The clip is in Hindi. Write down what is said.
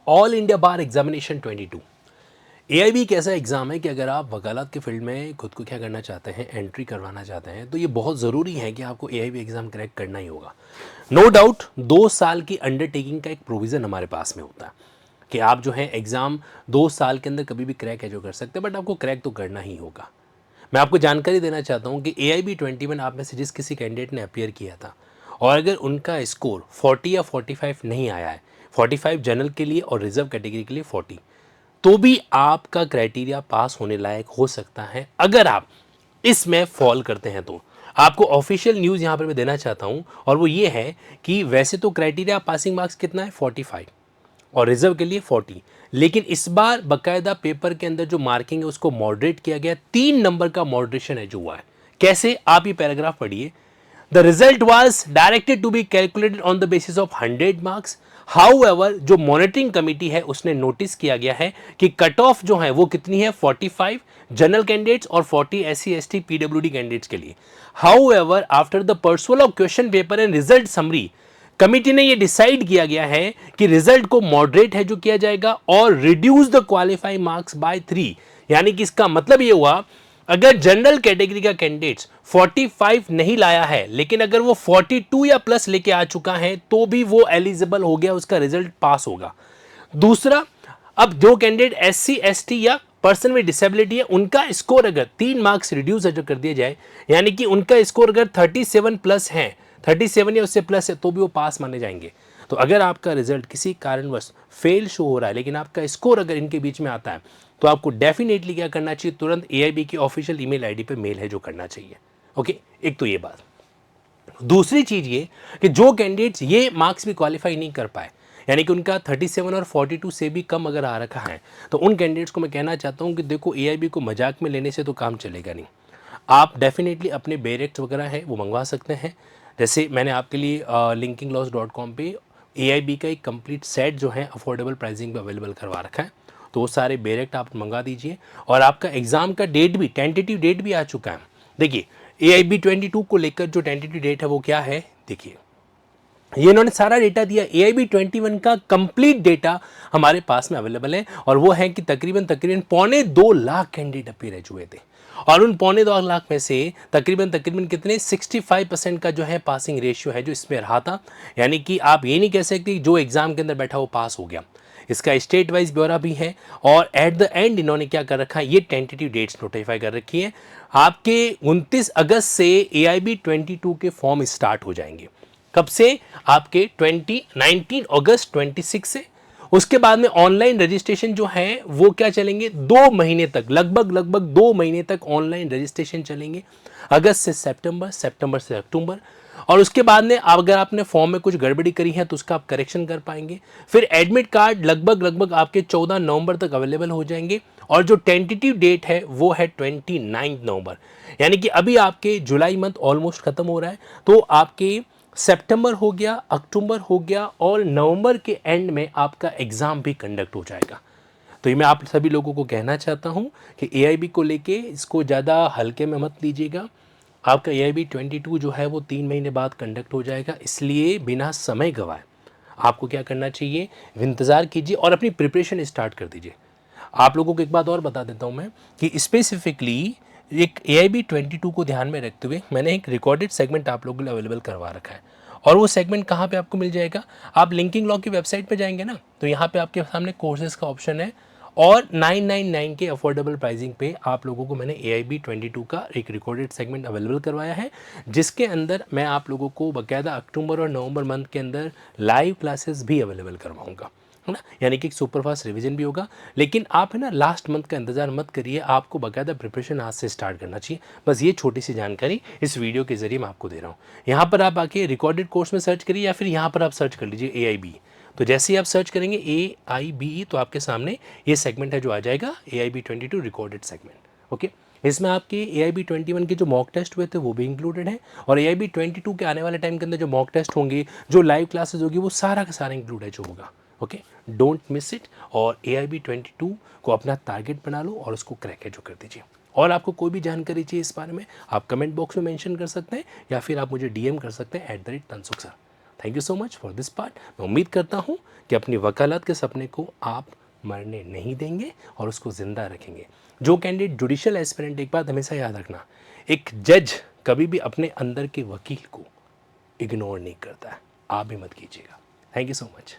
ऑल इंडिया बार एग्जामिनेशन 22। एआईबी एक ऐसा एग्ज़ाम है कि अगर आप वकालत के फील्ड में खुद को क्या करना चाहते हैं, एंट्री करवाना चाहते हैं, तो ये बहुत ज़रूरी है कि आपको एआईबी एग्ज़ाम क्रैक करना ही होगा। नो डाउट 2 साल की अंडरटेकिंग का एक प्रोविज़न हमारे पास में होता है कि आप जो है एग्ज़ाम 2 साल के अंदर कभी भी क्रैक है जो कर सकते हैं, बट आपको क्रैक तो करना ही होगा। मैं आपको जानकारी देना चाहता हूँ कि एआईबी 21 आप में से जिस किसी कैंडिडेट ने अपियर किया था और अगर उनका स्कोर 40 या 45 नहीं आया है, 45 जनरल के लिए और रिजर्व कैटेगरी के लिए 40, तो भी आपका क्राइटेरिया पास होने लायक हो सकता है। अगर आप इसमें फॉल करते हैं तो आपको ऑफिशियल न्यूज़ यहाँ पर मैं देना चाहता हूँ, और वो ये है कि वैसे तो क्राइटेरिया पासिंग मार्क्स कितना है 45 और रिजर्व के लिए 40, लेकिन इस बार बकायदा पेपर के अंदर जो मार्किंग है उसको मॉडरेट किया गया। 3 नंबर का मॉडरेशन है जो हुआ है। कैसे, आप ये पैराग्राफ पढ़िए। The result was directed to be calculated on the basis of 100 marks. However जो मॉनिटरिंग कमिटी है उसने नोटिस किया गया है कि कट ऑफ जो है वो कितनी है 45 जनरल कैंडिडेट्स और 40 एससी एसटी पीडब्ल्यूडी कैंडिडेट्स के लिए। However after the perusal of question paper and result summary, committee ने ये डिसाइड किया गया है कि रिजल्ट को मॉडरेट है जो किया जाएगा और reduce the qualifying marks bye 3। यानी कि इसका मतलब ये हुआ, अगर जनरल कैटेगरी का कैंडिडेट्स 45 नहीं लाया है लेकिन अगर वो 42 या प्लस लेके आ चुका है तो भी वो एलिजिबल हो गया, उसका रिजल्ट पास होगा। दूसरा, अब जो कैंडिडेट एससी एसटी या पर्सन विद डिसेबिलिटी है उनका स्कोर अगर 3 मार्क्स रिड्यूस जो कर दिया जाए, यानी कि उनका स्कोर अगर 37 प्लस है, 37 या उससे प्लस है, तो भी वो पास माने जाएंगे। तो अगर आपका रिजल्ट किसी कारणवश फेल शो हो रहा है लेकिन आपका स्कोर अगर इनके बीच में आता है तो आपको डेफिनेटली क्या करना चाहिए, तुरंत एआईबी की ऑफिशियल ईमेल आईडी पे मेल है जो करना चाहिए। ओके, एक तो ये बात। दूसरी चीज ये कि जो कैंडिडेट्स ये मार्क्स भी क्वालिफाई नहीं कर पाए, यानी कि उनका 37 और 42 से भी कम अगर आ रखा है, तो उन कैंडिडेट्स को मैं कहना चाहता हूं कि देखो, एआईबी को मजाक में लेने से तो काम चलेगा नहीं। आप डेफिनेटली अपने बेरेक्ट वगैरह है वो मंगवा सकते हैं। जैसे मैंने आपके लिए linkinglaws.com पे एआईबी का एक कंप्लीट सेट जो है अफोर्डेबल प्राइसिंग पे अवेलेबल करवा रखा है, तो वो सारे बेरेक्ट आप मंगा दीजिए। और आपका एग्ज़ाम का डेट भी, टेंटेटिव डेट भी आ चुका है। देखिए, एआईबी 22 को लेकर जो टेंटेटिव डेट है वो क्या है, देखिए ये इन्होंने सारा डेटा दिया। एआईबी 21 का कंप्लीट डेटा हमारे पास में अवेलेबल है और वो है कि तकरीबन तकरीबन 2.25 लाख कैंडिडेट अपीयर हुए थे और उन 2.25 लाख में से तकरीबन तकरीबन कितने 65% का जो है पासिंग रेशियो है जो इसमें रहा था। यानी कि आप ये नहीं कह सकते जो एग्जाम के अंदर बैठा वो पास हो गया। इसका स्टेट वाइज ब्यौरा भी है और एट द एंड इन्होंने क्या कर रखा है, ये टेंटेटिव डेट्स नोटिफाई कर रखी है। आपके 29 अगस्त से एआईबी 22 के फॉर्म स्टार्ट हो जाएंगे। कब से, आपके 19 अगस्त 26 से। उसके बाद में ऑनलाइन रजिस्ट्रेशन जो है वो क्या चलेंगे, 2 महीने तक, लगभग 2 महीने तक ऑनलाइन रजिस्ट्रेशन चलेंगे। अगस्त से सितंबर, सितंबर से अक्टूबर। और उसके बाद में अगर आपने फॉर्म में कुछ गड़बड़ी करी है तो उसका आप करेक्शन कर पाएंगे। फिर एडमिट कार्ड लगभग आपके 14 नवंबर तक अवेलेबल हो जाएंगे और जो टेंटेटिव डेट है वो है 29 नवंबर। यानी कि अभी आपके जुलाई मंथ ऑलमोस्ट खत्म हो रहा है, तो आपके सितंबर हो गया, अक्टूबर हो गया और नवंबर के एंड में आपका एग्ज़ाम भी कंडक्ट हो जाएगा। तो ये मैं आप सभी लोगों को कहना चाहता हूँ कि एआईबी को लेके इसको ज़्यादा हल्के में मत लीजिएगा। आपका एआईबी 22 जो है वो 3 महीने बाद कंडक्ट हो जाएगा, इसलिए बिना समय गवाए आपको क्या करना चाहिए, इंतज़ार कीजिए और अपनी प्रिपरेशन स्टार्ट कर दीजिए। आप लोगों को एक बात और बता देता हूँ मैं कि स्पेसिफिकली एक एआईबी 22 को ध्यान में रखते हुए मैंने एक रिकॉर्डेड सेगमेंट आप लोगों के लिए अवेलेबल करवा रखा है। और वो सेगमेंट कहाँ पे आपको मिल जाएगा, आप लिंकिंग लॉ की वेबसाइट पे जाएंगे ना, तो यहाँ पे आपके सामने कोर्सेज का ऑप्शन है और 999 के अफोर्डेबल प्राइसिंग पे आप लोगों को मैंने एआईबी 22 का एक रिकॉर्डेड सेगमेंट अवेलेबल करवाया है, जिसके अंदर मैं आप लोगों को बाकायदा अक्टूबर और नवंबर मंथ के अंदर लाइव क्लासेस भी अवेलेबल करवाऊंगा, है ना। यानी कि सुपरफास्ट रिवीजन भी होगा। लेकिन आप है ना लास्ट मंथ का इंतजार मत करिए, आपको बाकायदा प्रिपरेशन आज से स्टार्ट करना चाहिए। बस ये छोटी सी जानकारी इस वीडियो के जरिए मैं आपको दे रहा हूँ। यहाँ पर आप आके रिकॉर्डेड कोर्स में सर्च करिए या फिर यहाँ पर आप सर्च कर लीजिए एआईबी। तो जैसे ही आप सर्च करेंगे एआईबी तो आपके सामने ये सेगमेंट है जो आ जाएगा, एआईबी 22 रिकॉर्डेड सेगमेंट। ओके, इसमें आपके एआईबी 21 के जो मॉक टेस्ट हुए थे वो भी इंक्लूडेड है और एआईबी 22 के आने वाले टाइम के अंदर जो मॉक टेस्ट होंगे, जो लाइव क्लासेस होगी, वो सारा का सारा इंक्लूड है जो होगा। ओके, डोंट मिस इट और एआईबी 22 को अपना टारगेट बना लो और उसको क्रैक जो कर दीजिए। और आपको कोई भी जानकारी चाहिए इस बारे में, आप कमेंट बॉक्स में मेंशन कर सकते हैं या फिर आप मुझे डीएम कर सकते हैं @Tansukh sir. Thank you so much for this part. मैं उम्मीद करता हूँ कि अपनी वकालत के सपने को आप मरने नहीं देंगे और उसको ज़िंदा रखेंगे। जो कैंडिडेट जुडिशियल एस्पिरेंट, एक बात हमेशा याद रखना, एक जज कभी भी अपने अंदर के वकील को इग्नोर नहीं करता है। आप भी मत कीजिएगा। Thank you so much.